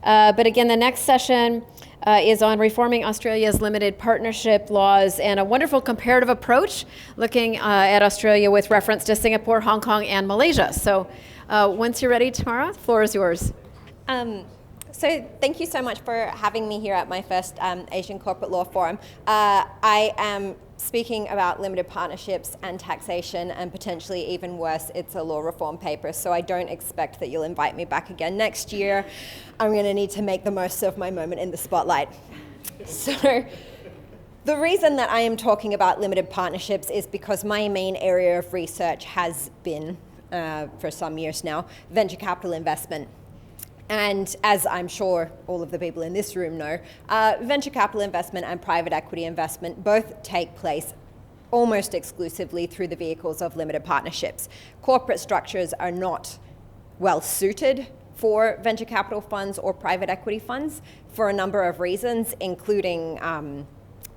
But again, the next session is on reforming Australia's limited partnership laws and a wonderful comparative approach looking at Australia with reference to Singapore, Hong Kong, and Malaysia. So once you're ready, Tamara, the floor is yours. So thank you so much for having me here at my first Asian Corporate Law Forum. I am speaking about limited partnerships and taxation, and potentially even worse, it's a law reform paper, so I don't expect that you'll invite me back again next year. I'm going to need to make the most of my moment in the spotlight. So the reason that I am talking about limited partnerships is because my main area of research has been, for some years now, venture capital investment. And as I'm sure all of the people in this room know, venture capital investment and private equity investment both take place almost exclusively through the vehicles of limited partnerships. Corporate structures are not well suited for venture capital funds or private equity funds for a number of reasons, including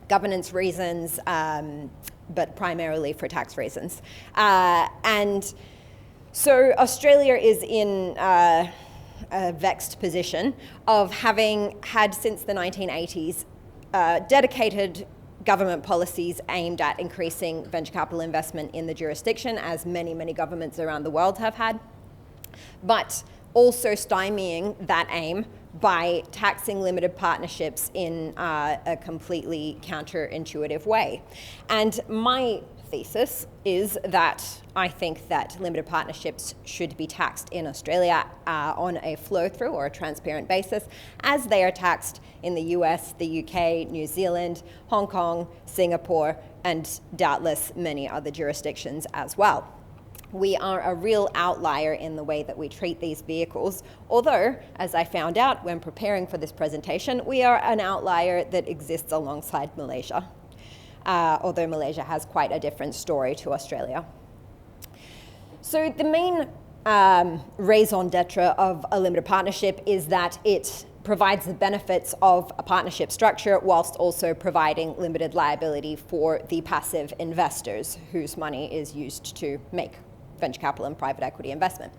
governance reasons, but primarily for tax reasons. And so Australia is in a vexed position of having had since the 1980s dedicated government policies aimed at increasing venture capital investment in the jurisdiction, as many, many governments around the world have had, but also stymieing that aim by taxing limited partnerships in a completely counterintuitive way. And my thesis is that I think that limited partnerships should be taxed in Australia on a flow-through or a transparent basis, as they are taxed in the US, the UK, New Zealand, Hong Kong, Singapore, and doubtless many other jurisdictions as well. We are a real outlier in the way that we treat these vehicles, although, as I found out when preparing for this presentation, we are an outlier that exists alongside Malaysia. Although Malaysia has quite a different story to Australia. So the main raison d'etre of a limited partnership is that it provides the benefits of a partnership structure whilst also providing limited liability for the passive investors whose money is used to make venture capital and private equity investment.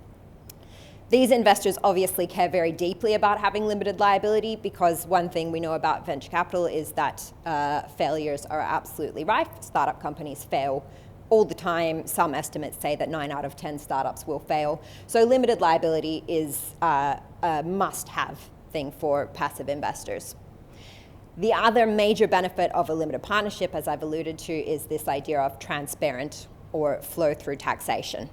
These investors obviously care very deeply about having limited liability, because one thing we know about venture capital is that failures are absolutely rife. Startup companies fail all the time. Some estimates say that 9 out of 10 startups will fail. So limited liability is a must-have thing for passive investors. The other major benefit of a limited partnership, as I've alluded to, is this idea of transparent or flow-through taxation,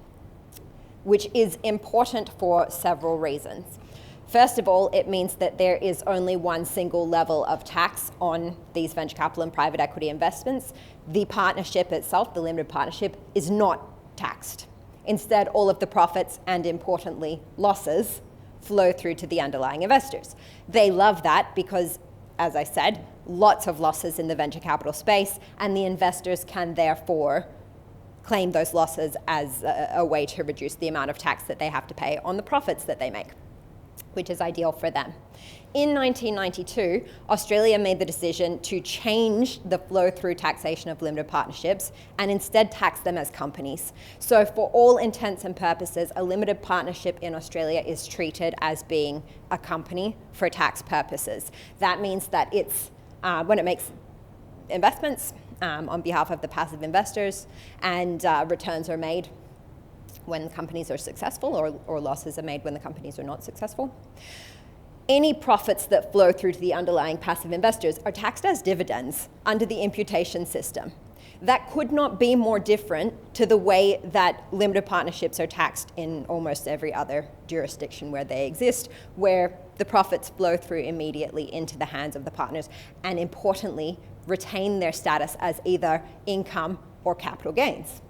which is important for several reasons. First of all, it means that there is only one single level of tax on these venture capital and private equity investments. The partnership itself, the limited partnership, is not taxed. Instead, all of the profits and, importantly, losses flow through to the underlying investors. They love that because, as I said, lots of losses in the venture capital space, and the investors can therefore claim those losses as a way to reduce the amount of tax that they have to pay on the profits that they make, which is ideal for them. In 1992, Australia made the decision to change the flow-through taxation of limited partnerships and instead tax them as companies. So for all intents and purposes, a limited partnership in Australia is treated as being a company for tax purposes. That means that it's, when it makes investments, on behalf of the passive investors, and returns are made when companies are successful, or losses are made when the companies are not successful. Any profits that flow through to the underlying passive investors are taxed as dividends under the imputation system. That could not be more different to the way that limited partnerships are taxed in almost every other jurisdiction where they exist, where the profits flow through immediately into the hands of the partners, and importantly, retain their status as either income or capital gains.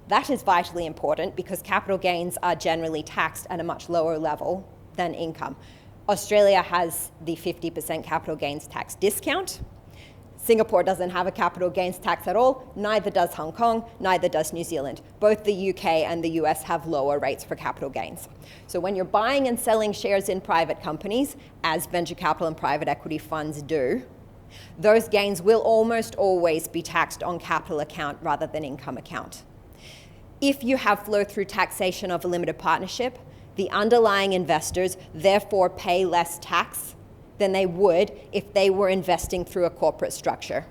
That is vitally important because capital gains are generally taxed at a much lower level than income. Australia has the 50% capital gains tax discount. Singapore doesn't have a capital gains tax at all, neither does Hong Kong, neither does New Zealand. Both the UK and the US have lower rates for capital gains. So when you're buying and selling shares in private companies, as venture capital and private equity funds do, those gains will almost always be taxed on capital account rather than income account. If you have flow-through taxation of a limited partnership, the underlying investors therefore pay less tax than they would if they were investing through a corporate structure,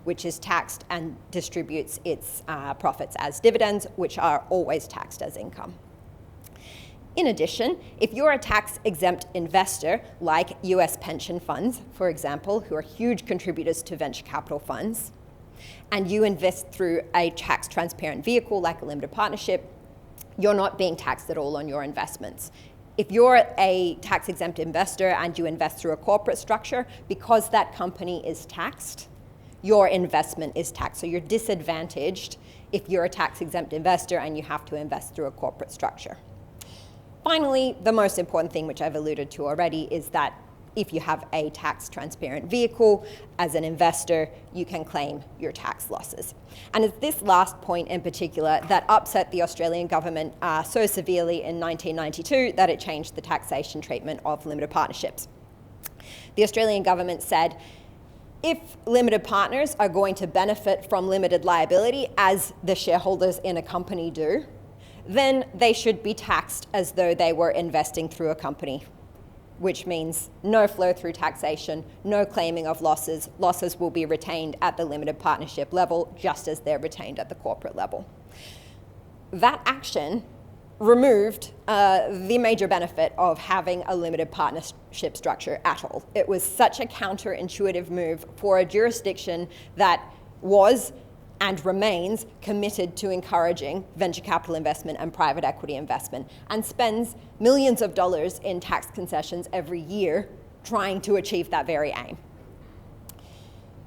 which is taxed and distributes its profits as dividends, which are always taxed as income. In addition, if you're a tax-exempt investor, like US pension funds, for example, who are huge contributors to venture capital funds, and you invest through a tax-transparent vehicle like a limited partnership, you're not being taxed at all on your investments. If you're a tax-exempt investor and you invest through a corporate structure, because that company is taxed, your investment is taxed. So you're disadvantaged if you're a tax-exempt investor and you have to invest through a corporate structure. Finally, the most important thing, which I've alluded to already, is that if you have a tax-transparent vehicle, as an investor, you can claim your tax losses. And it's this last point in particular that upset the Australian government so severely in 1992 that it changed the taxation treatment of limited partnerships. The Australian government said, if limited partners are going to benefit from limited liability, as the shareholders in a company do, then they should be taxed as though they were investing through a company, which means no flow-through taxation, no claiming of losses. Losses will be retained at the limited partnership level, just as they're retained at the corporate level. That action removed the major benefit of having a limited partnership structure at all. It was such a counterintuitive move for a jurisdiction that was and remains committed to encouraging venture capital investment and private equity investment, and spends millions of dollars in tax concessions every year trying to achieve that very aim.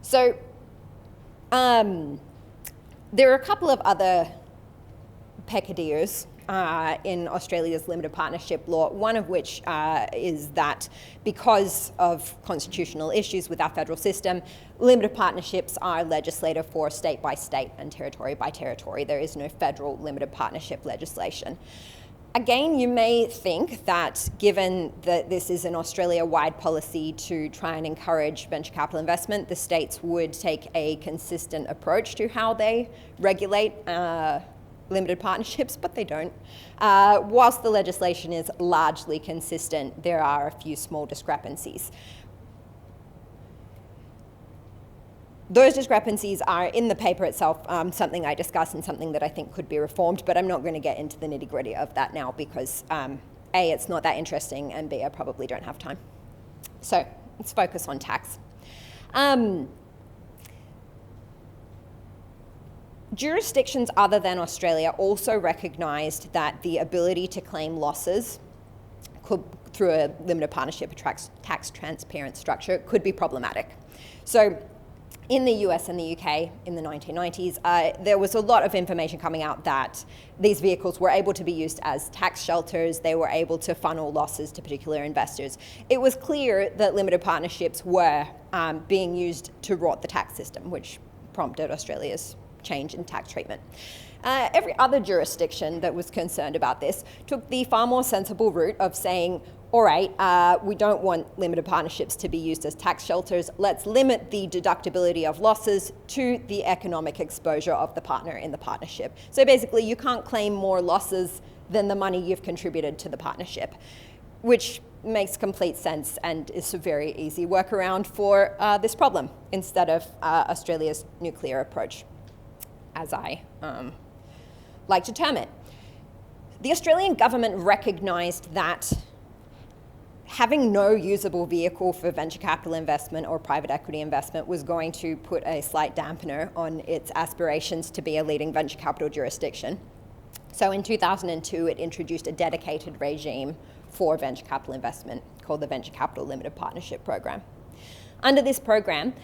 So there are a couple of other peccadillos in Australia's limited partnership law, one of which is that because of constitutional issues with our federal system, limited partnerships are legislated for state by state and territory by territory. There is no federal limited partnership legislation. Again, you may think that given that this is an Australia-wide policy to try and encourage venture capital investment, the states would take a consistent approach to how they regulate limited partnerships, but they don't. Whilst the legislation is largely consistent, there are a few small discrepancies. Those discrepancies are in the paper itself, something I discuss and something that I think could be reformed, but I'm not going to get into the nitty-gritty of that now because A, it's not that interesting, and B, I probably don't have time. So let's focus on tax. Jurisdictions other than Australia also recognised that the ability to claim losses through a limited partnership tax transparent structure could be problematic. So in the US and the UK in the 1990s, there was a lot of information coming out that these vehicles were able to be used as tax shelters. They were able to funnel losses to particular investors. It was clear that limited partnerships were being used to rot the tax system, which prompted Australia's change in tax treatment. Every other jurisdiction that was concerned about this took the far more sensible route of saying, all right, we don't want limited partnerships to be used as tax shelters. Let's limit the deductibility of losses to the economic exposure of the partner in the partnership. So basically, you can't claim more losses than the money you've contributed to the partnership, which makes complete sense and is a very easy workaround for this problem instead of Australia's nuclear approach, as I like to term it. The Australian government recognised that having no usable vehicle for venture capital investment or private equity investment was going to put a slight dampener on its aspirations to be a leading venture capital jurisdiction. So in 2002, it introduced a dedicated regime for venture capital investment called the Venture Capital Limited Partnership Program. Under this program,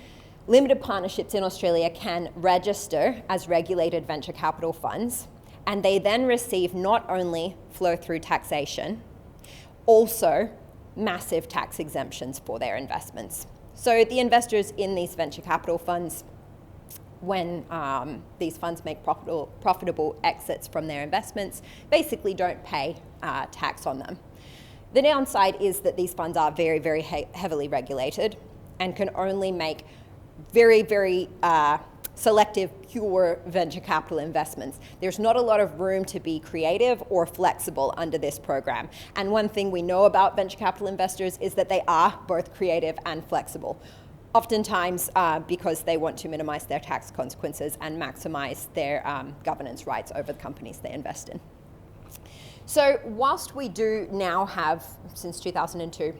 limited partnerships in Australia can register as regulated venture capital funds, and they then receive not only flow-through taxation, also massive tax exemptions for their investments. So the investors in these venture capital funds, when these funds make profitable exits from their investments, basically don't pay tax on them. The downside is that these funds are very, very heavily regulated and can only make very, very selective, pure venture capital investments. There's not a lot of room to be creative or flexible under this program. And one thing we know about venture capital investors is that they are both creative and flexible, oftentimes because they want to minimize their tax consequences and maximize their governance rights over the companies they invest in. So whilst we do now have, since 2002,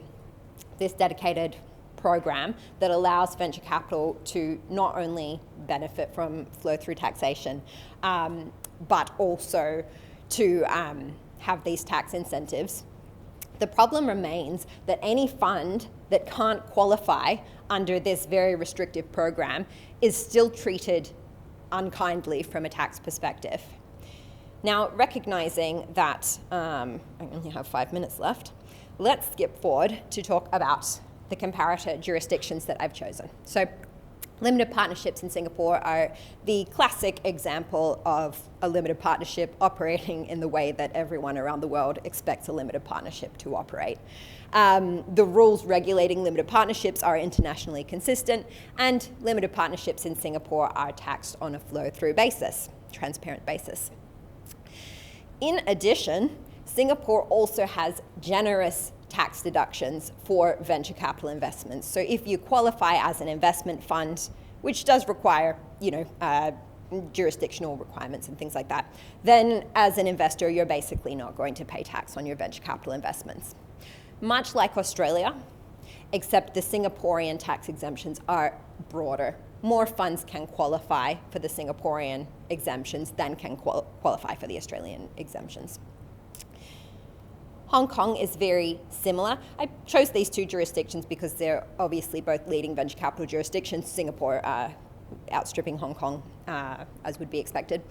this dedicated program that allows venture capital to not only benefit from flow-through taxation, but also to have these tax incentives, the problem remains that any fund that can't qualify under this very restrictive program is still treated unkindly from a tax perspective. Now, recognizing that I only have 5 minutes left, let's skip forward to talk about the comparator jurisdictions that I've chosen. So limited partnerships in Singapore are the classic example of a limited partnership operating in the way that everyone around the world expects a limited partnership to operate. The rules regulating limited partnerships are internationally consistent, and limited partnerships in Singapore are taxed on a flow-through basis, transparent basis. In addition, Singapore also has generous tax deductions for venture capital investments. So if you qualify as an investment fund, which does require, jurisdictional requirements and things like that, then as an investor, you're basically not going to pay tax on your venture capital investments. Much like Australia, except the Singaporean tax exemptions are broader. More funds can qualify for the Singaporean exemptions than can qualify for the Australian exemptions. Hong Kong is very similar. I chose these two jurisdictions because they're obviously both leading venture capital jurisdictions, Singapore outstripping Hong Kong, as would be expected.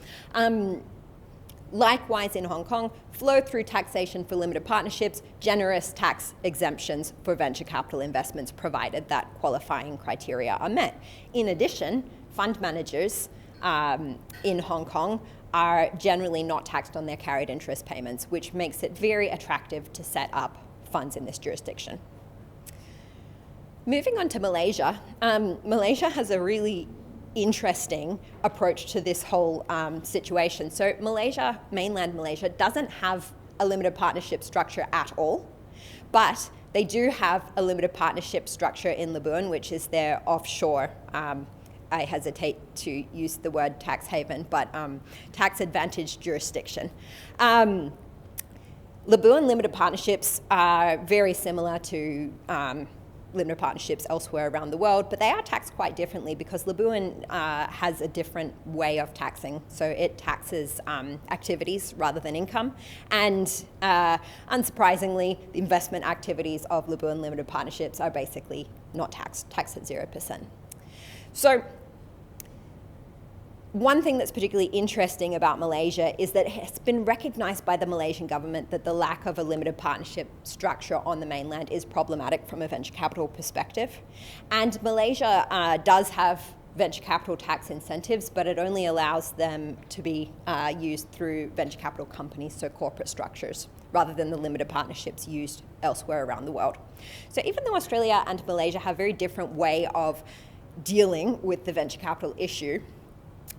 Likewise in Hong Kong, flow-through taxation for limited partnerships, generous tax exemptions for venture capital investments, provided that qualifying criteria are met. In addition, fund managers in Hong Kong are generally not taxed on their carried interest payments, which makes it very attractive to set up funds in this jurisdiction. Moving on to Malaysia, Malaysia has a really interesting approach to this whole situation. So Malaysia, mainland Malaysia, doesn't have a limited partnership structure at all, but they do have a limited partnership structure in Labuan, which is their offshore I hesitate to use the word tax haven, but tax advantage jurisdiction. Labuan limited partnerships are very similar to limited partnerships elsewhere around the world, but they are taxed quite differently because Labuan has a different way of taxing. So it taxes activities rather than income. And unsurprisingly, the investment activities of Labuan limited partnerships are basically not taxed at 0%. So one thing that's particularly interesting about Malaysia is that it's been recognized by the Malaysian government that the lack of a limited partnership structure on the mainland is problematic from a venture capital perspective. And Malaysia does have venture capital tax incentives, but it only allows them to be used through venture capital companies, so corporate structures, rather than the limited partnerships used elsewhere around the world. So even though Australia and Malaysia have a very different way of dealing with the venture capital issue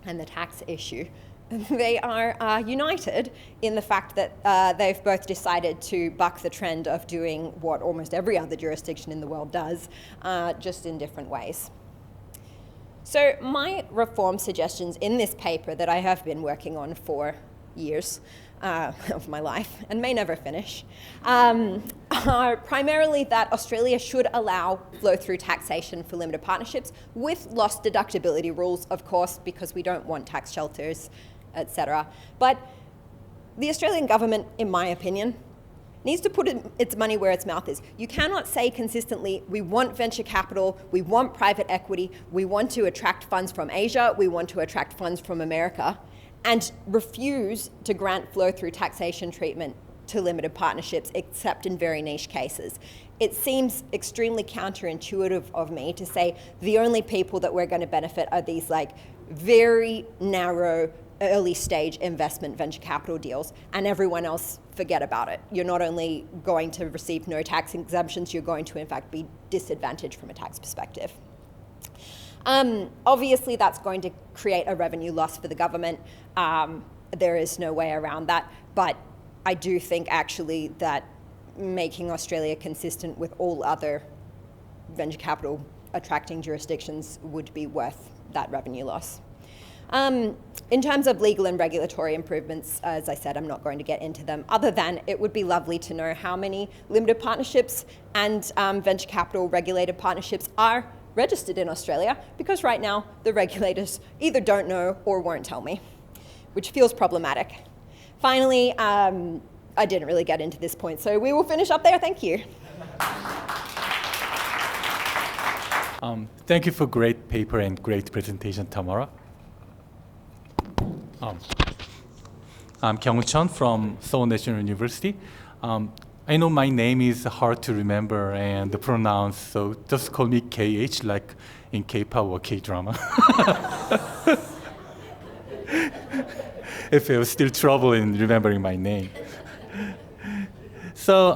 and the tax issue, they are united in the fact that they've both decided to buck the trend of doing what almost every other jurisdiction in the world does, just in different ways. So my reform suggestions in this paper that I have been working on for years of my life and may never finish, are primarily that Australia should allow flow-through taxation for limited partnerships with loss deductibility rules, of course, because we don't want tax shelters, etc. But the Australian government, in my opinion, needs to put its money where its mouth is. You cannot say consistently, we want venture capital, we want private equity, we want to attract funds from Asia, we want to attract funds from America, and refuse to grant flow-through taxation treatment to limited partnerships, except in very niche cases. It seems extremely counterintuitive of me to say the only people that we're going to benefit are these very narrow early stage investment venture capital deals, and everyone else forget about it. You're not only going to receive no tax exemptions, you're going to in fact be disadvantaged from a tax perspective. Obviously, that's going to create a revenue loss for the government. There is no way around that. But I do think actually that making Australia consistent with all other venture capital attracting jurisdictions would be worth that revenue loss. In terms of legal and regulatory improvements, as I said, I'm not going to get into them, other than it would be lovely to know how many limited partnerships and venture capital regulated partnerships are registered in Australia, because right now the regulators either don't know or won't tell me, which feels problematic. Finally, I didn't really get into this point, so we will finish up there. Thank you. Thank you for great paper and great presentation, Tamara. I'm Kyung-Hoon Chun from Seoul National University. I know my name is hard to remember and pronounce, so just call me KH, like in K-pop or K-drama. If you have still trouble in remembering my name. So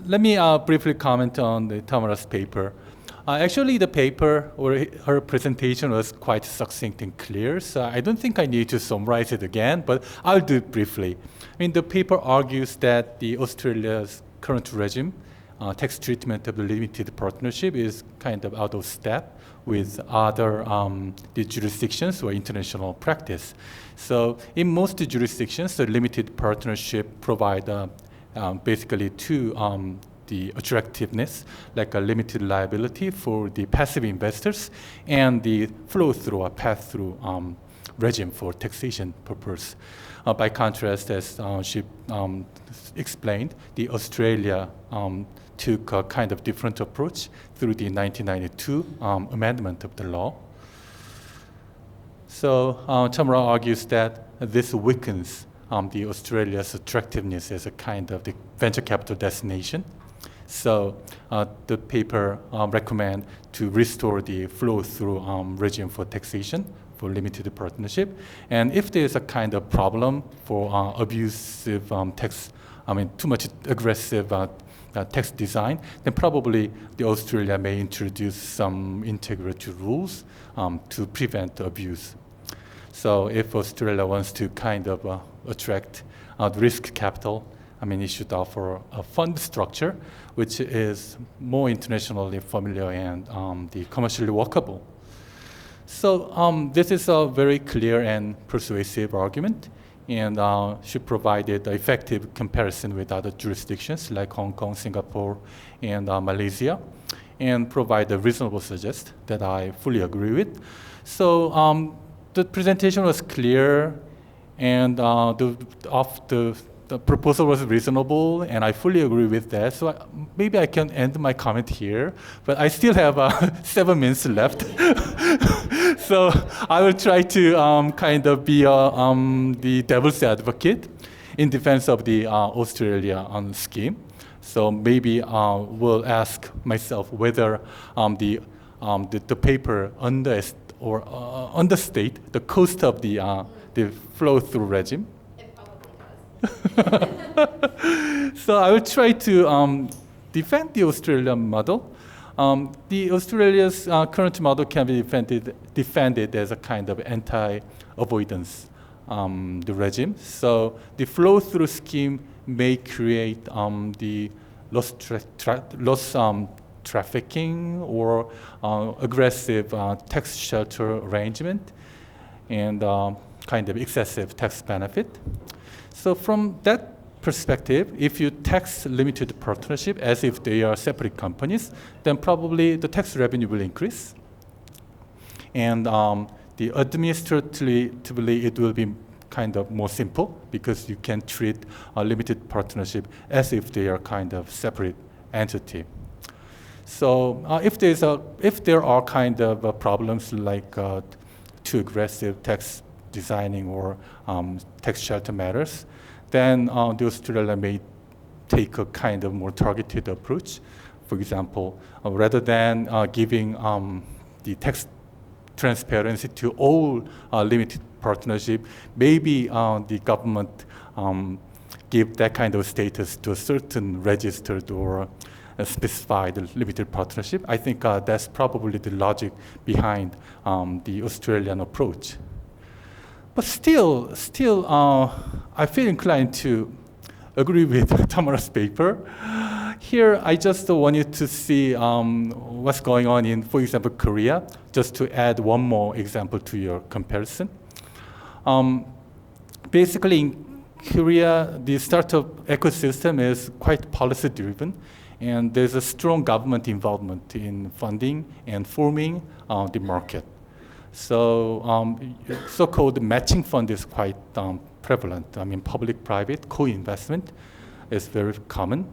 let me briefly comment on the Tamara's paper. Actually, the paper or her presentation was quite succinct and clear, so I don't think I need to summarize it again, but I'll do it briefly. I mean, the paper argues that the Australia's current regime, tax treatment of the limited partnership, is kind of out of step with other the jurisdictions or international practice. So in most jurisdictions, the limited partnership provide basically two the attractiveness, like a limited liability for the passive investors and the flow-through or pass-through regime for taxation purpose. By contrast, as she explained, the Australia took a kind of different approach through the 1992 amendment of the law. So Tamara argues that this weakens the Australia's attractiveness as a kind of the venture capital destination. So the paper recommend to restore the flow-through regime for taxation for limited partnership. And if there's a kind of problem for abusive too much aggressive tax design, then probably the Australia may introduce some integrity rules to prevent abuse. So if Australia wants to kind of attract risk capital, it should offer a fund structure which is more internationally familiar and the commercially workable. So this is a very clear and persuasive argument, and she provided an effective comparison with other jurisdictions like Hong Kong, Singapore, and Malaysia, and provide a reasonable suggest that I fully agree with. So the presentation was clear, and the proposal was reasonable, and I fully agree with that. So maybe I can end my comment here, but I still have 7 minutes left. So I will try to kind of be the devil's advocate in defense of the Australia scheme. So maybe we'll ask myself whether the paper understate the cost of the flow-through regime. So I will try to defend the Australian model. The Australia's current model can be defended as a kind of anti-avoidance the regime. So the flow-through scheme may create the loss trafficking or aggressive tax shelter arrangement and kind of excessive tax benefit. So from that perspective, if you tax limited partnership as if they are separate companies, then probably the tax revenue will increase. And the administratively, it will be kind of more simple because you can treat a limited partnership as if they are kind of separate entity. So if there are kind of problems like too aggressive tax designing or tax shelter matters, then the Australia may take a kind of more targeted approach. For example, rather than giving the tax transparency to all limited partnership, maybe the government give that kind of status to a certain registered or specified limited partnership. I think that's probably the logic behind the Australian approach. But still, I feel inclined to agree with Tamara's paper. Here, I just want you to see what's going on in, for example, Korea, just to add one more example to your comparison. Basically, in Korea, the startup ecosystem is quite policy-driven, and there's a strong government involvement in funding and forming the market. So so-called matching fund is quite prevalent. I mean, public-private co-investment is very common.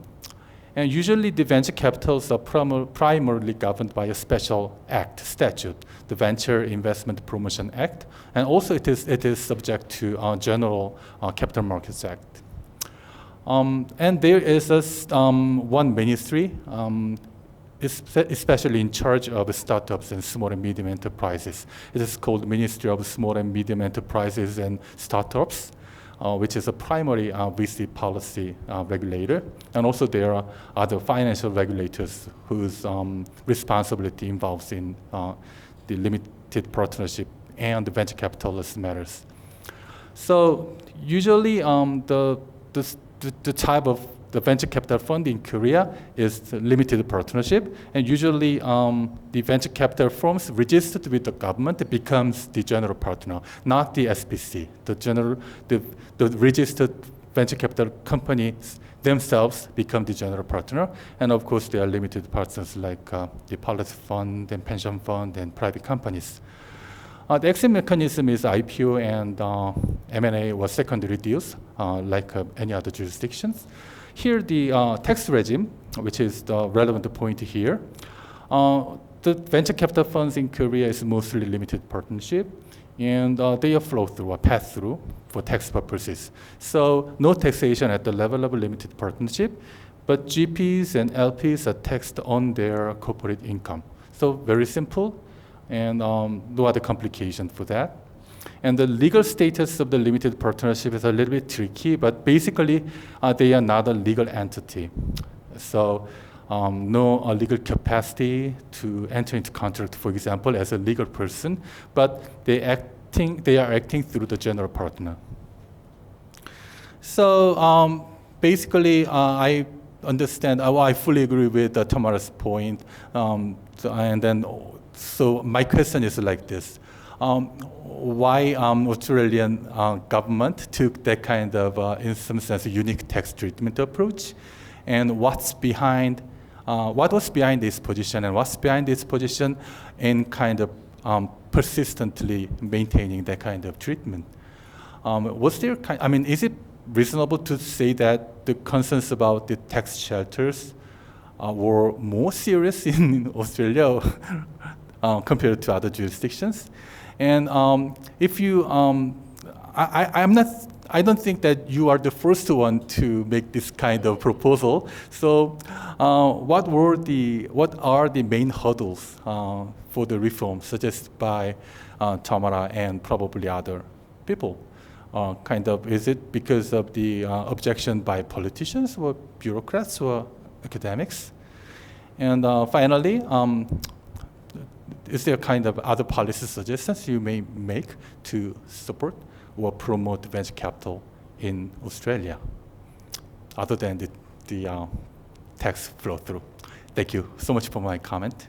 And usually the venture capitals are primarily governed by a special act, statute, the Venture Investment Promotion Act. And also it is subject to General Capital Markets Act. And there is one ministry, especially in charge of startups and small and medium enterprises. It is called Ministry of Small and Medium Enterprises and Startups, which is a primary VC policy regulator. And also there are other financial regulators whose responsibility involves in the limited partnership and the venture capitalist matters. So usually the type of the venture capital fund in Korea is limited partnership, and usually the venture capital firms registered with the government becomes the general partner, not the SPC. The registered venture capital companies themselves become the general partner, and of course there are limited partners like the policy fund and pension fund and private companies. The exit mechanism is IPO and M&A or secondary deals, like any other jurisdictions. Here, the tax regime, which is the relevant point here, the venture capital funds in Korea is mostly limited partnership, and they are flow-through or pass-through for tax purposes. So no taxation at the level of a limited partnership, but GPs and LPs are taxed on their corporate income. So very simple, and no other complication for that. And the legal status of the limited partnership is a little bit tricky, but basically they are not a legal entity. So no legal capacity to enter into contract, for example, as a legal person, but they are acting through the general partner. So basically, I understand, I fully agree with Tamara's point. So my question is like this. Why Australian government took that kind of, in some sense, unique tax treatment approach, and what was behind this position, and what's behind this position in kind of persistently maintaining that kind of treatment? Is it reasonable to say that the concerns about the tax shelters were more serious in Australia compared to other jurisdictions? And if you, I don't think that you are the first one to make this kind of proposal. So, what are the main hurdles for the reform suggested by Tamara and probably other people? Is it because of the objection by politicians or bureaucrats or academics? And finally, is there kind of other policy suggestions you may make to support or promote venture capital in Australia, other than the tax flow through? Thank you so much for my comment.